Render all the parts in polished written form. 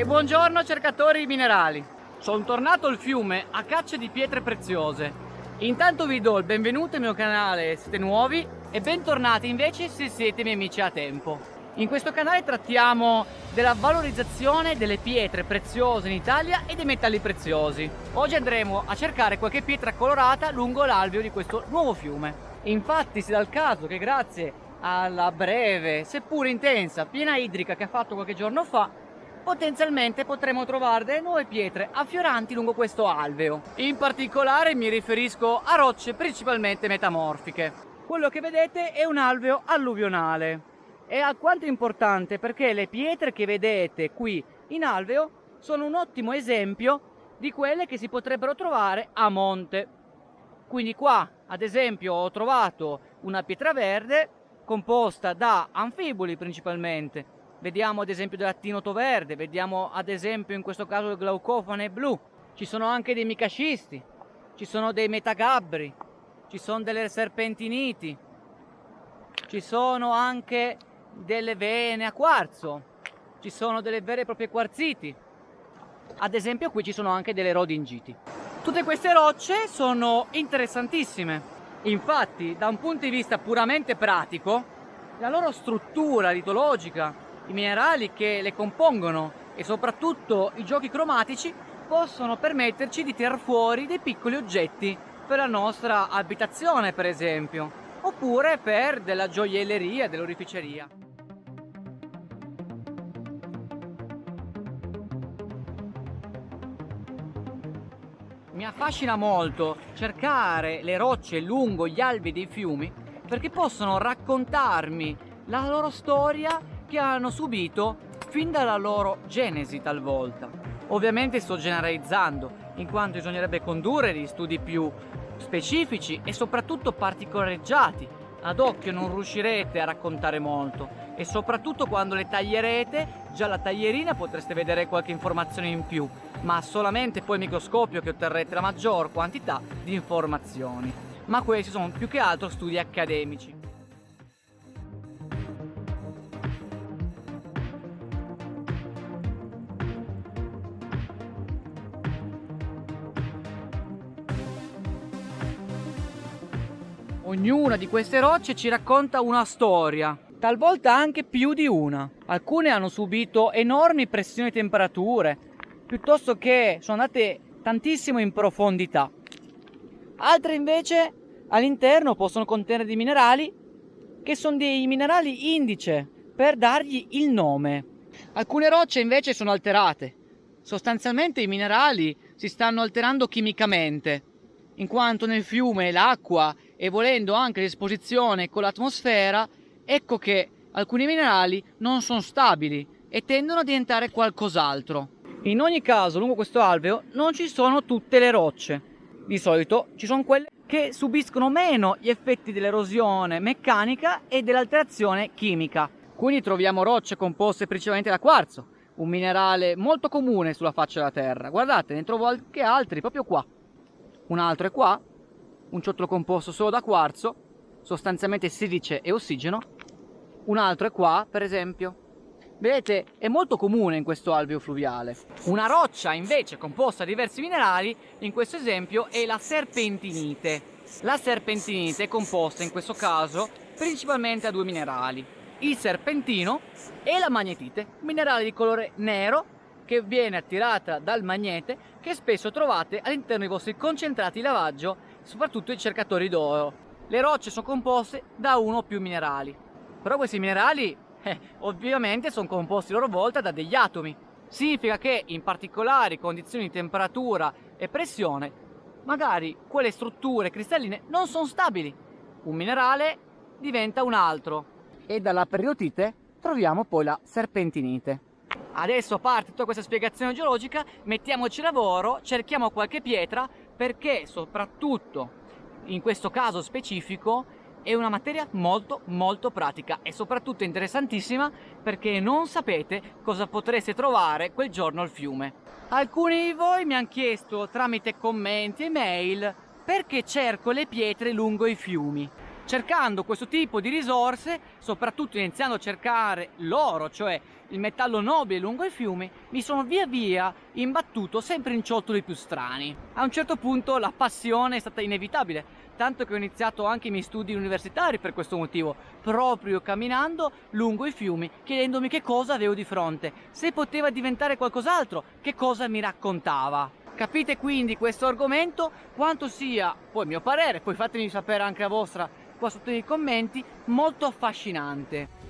E buongiorno cercatori di minerali. Sono tornato al fiume a caccia di pietre preziose. Intanto vi do il benvenuto al mio canale se siete nuovi e bentornati invece se siete miei amici a tempo. In questo canale trattiamo della valorizzazione delle pietre preziose in Italia e dei metalli preziosi. Oggi andremo a cercare qualche pietra colorata lungo l'alveo di questo nuovo fiume. Infatti si dà il caso che grazie alla breve, seppur intensa, piena idrica che ha fatto qualche giorno fa, potenzialmente potremo trovare delle nuove pietre affioranti lungo questo alveo. In particolare mi riferisco a rocce principalmente metamorfiche. Quello che vedete è un alveo alluvionale. È alquanto importante perché le pietre che vedete qui in alveo sono un ottimo esempio di quelle che si potrebbero trovare a monte. Quindi qua, ad esempio, ho trovato una pietra verde composta da anfiboli principalmente. Vediamo ad esempio dell'attinoto verde, vediamo ad esempio in questo caso il glaucofane blu. Ci sono anche dei micascisti, ci sono dei metagabbri, ci sono delle serpentiniti, ci sono anche delle vene a quarzo, ci sono delle vere e proprie quarziti. Ad esempio qui ci sono anche delle rodingiti. Tutte queste rocce sono interessantissime. Infatti, da un punto di vista puramente pratico, la loro struttura litologica, i minerali che le compongono e soprattutto i giochi cromatici possono permetterci di tirar fuori dei piccoli oggetti per la nostra abitazione, per esempio, oppure per della gioielleria, dell'oreficeria. Mi affascina molto cercare le rocce lungo gli alvei dei fiumi perché possono raccontarmi la loro storia che hanno subito fin dalla loro genesi talvolta. Ovviamente sto generalizzando, in quanto bisognerebbe condurre degli studi più specifici e soprattutto particolareggiati. Ad occhio non riuscirete a raccontare molto e soprattutto quando le taglierete, già alla taglierina potreste vedere qualche informazione in più, ma solamente poi il microscopio che otterrete la maggior quantità di informazioni. Ma questi sono più che altro studi accademici. Ognuna di queste rocce ci racconta una storia, talvolta anche più di una. Alcune hanno subito enormi pressioni e temperature, piuttosto che sono andate tantissimo in profondità. Altre invece all'interno possono contenere dei minerali che sono dei minerali indice per dargli il nome. Alcune rocce invece sono alterate. Sostanzialmente i minerali si stanno alterando chimicamente, in quanto nel fiume l'acqua e volendo anche l'esposizione con l'atmosfera, ecco che alcuni minerali non sono stabili e tendono a diventare qualcos'altro. In ogni caso, lungo questo alveo non ci sono tutte le rocce. Di solito ci sono quelle che subiscono meno gli effetti dell'erosione meccanica e dell'alterazione chimica. Quindi troviamo rocce composte principalmente da quarzo, un minerale molto comune sulla faccia della terra. Guardate, ne trovo anche altri proprio qua. Un altro è qua, un ciottolo composto solo da quarzo, sostanzialmente silice e ossigeno. Un altro è qua, per esempio. Vedete, è molto comune in questo alveo fluviale. Una roccia invece composta da diversi minerali, in questo esempio, è la serpentinite. La serpentinite è composta in questo caso principalmente da due minerali, il serpentino e la magnetite, minerale di colore nero che viene attirata dal magnete, che spesso trovate all'interno dei vostri concentrati di lavaggio, soprattutto i cercatori d'oro. Le rocce sono composte da uno o più minerali, però questi minerali ovviamente sono composti a loro volta da degli atomi. Significa che in particolari condizioni di temperatura e pressione, magari quelle strutture cristalline non sono stabili. Un minerale diventa un altro e dalla peridotite troviamo poi la serpentinite. Adesso, a parte tutta questa spiegazione geologica, mettiamoci a lavoro, cerchiamo qualche pietra, perché soprattutto in questo caso specifico è una materia molto pratica e soprattutto interessantissima, perché non sapete cosa potreste trovare quel giorno al fiume. Alcuni di voi mi hanno chiesto tramite commenti e mail perché cerco le pietre lungo i fiumi. Cercando questo tipo di risorse, soprattutto iniziando a cercare l'oro, cioè il metallo nobile lungo i fiumi, mi sono via via imbattuto sempre in ciottoli più strani. A un certo punto la passione è stata inevitabile, tanto che ho iniziato anche i miei studi universitari per questo motivo, proprio camminando lungo i fiumi, chiedendomi che cosa avevo di fronte, se poteva diventare qualcos'altro, che cosa mi raccontava. Capite quindi questo argomento quanto sia, poi a mio parere, poi fatemi sapere anche la vostra qua sotto nei commenti, molto affascinante.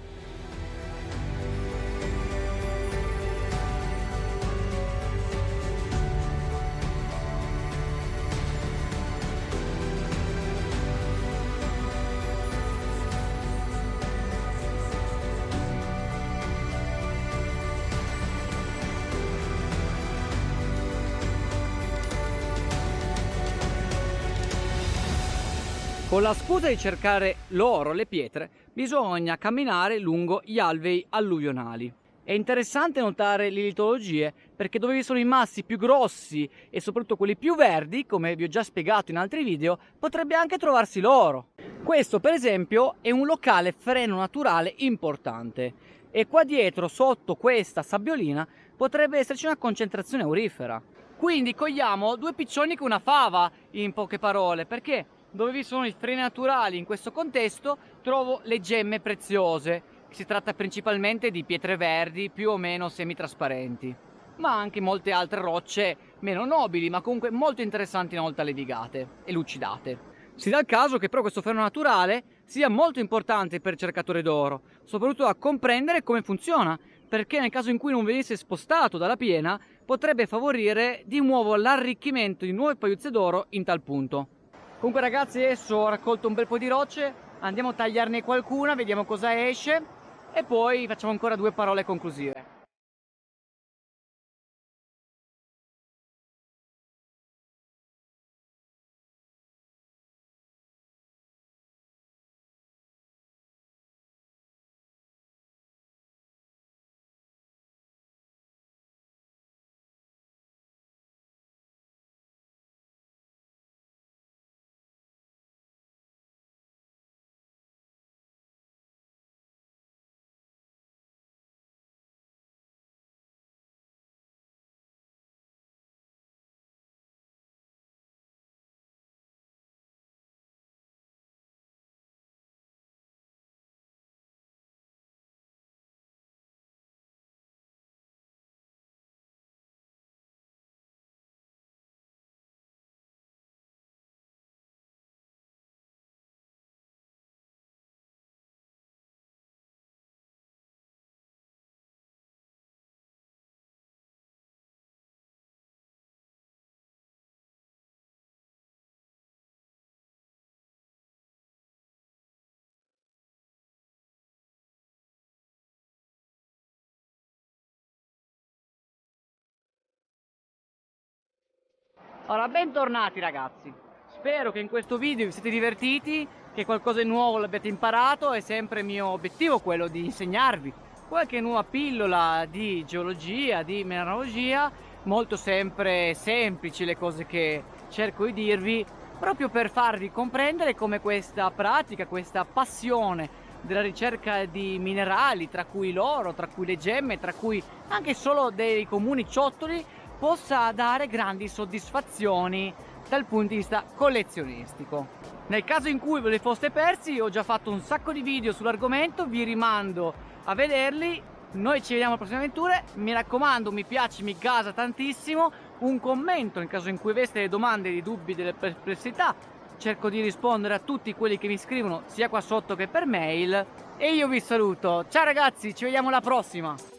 Con la scusa di cercare l'oro, le pietre, bisogna camminare lungo gli alvei alluvionali. È interessante notare le litologie perché dove vi sono i massi più grossi e soprattutto quelli più verdi, come vi ho già spiegato in altri video, potrebbe anche trovarsi l'oro. Questo per esempio è un locale freno naturale importante e qua dietro sotto questa sabbiolina potrebbe esserci una concentrazione aurifera. Quindi cogliamo due piccioni con una fava, in poche parole, perché dove vi sono i freni naturali in questo contesto trovo le gemme preziose. Si tratta principalmente di pietre verdi più o meno semitrasparenti, ma anche molte altre rocce meno nobili ma comunque molto interessanti una volta levigate e lucidate. Si dà il caso che però questo freno naturale sia molto importante per il cercatore d'oro, soprattutto a comprendere come funziona, perché nel caso in cui non venisse spostato dalla piena potrebbe favorire di nuovo l'arricchimento di nuove pagliuzze d'oro in tal punto. Comunque ragazzi, adesso ho raccolto un bel po' di rocce, andiamo a tagliarne qualcuna, vediamo cosa esce e poi facciamo ancora due parole conclusive. Allora, bentornati ragazzi, spero che in questo video vi siete divertiti, che qualcosa di nuovo l'abbiate imparato. È sempre mio obiettivo quello di insegnarvi qualche nuova pillola di geologia, di mineralogia, molto sempre semplici le cose che cerco di dirvi, proprio per farvi comprendere come questa pratica, questa passione della ricerca di minerali, tra cui l'oro, tra cui le gemme, tra cui anche solo dei comuni ciottoli, possa dare grandi soddisfazioni dal punto di vista collezionistico. Nel caso in cui ve li foste persi, ho già fatto un sacco di video sull'argomento, vi rimando a vederli. Noi ci vediamo alle prossime avventure, mi raccomando, mi piace, mi gasa tantissimo, un commento nel caso in cui aveste delle domande, dei dubbi, delle perplessità, cerco di rispondere a tutti quelli che mi scrivono sia qua sotto che per mail, e io vi saluto. Ciao ragazzi, ci vediamo alla prossima.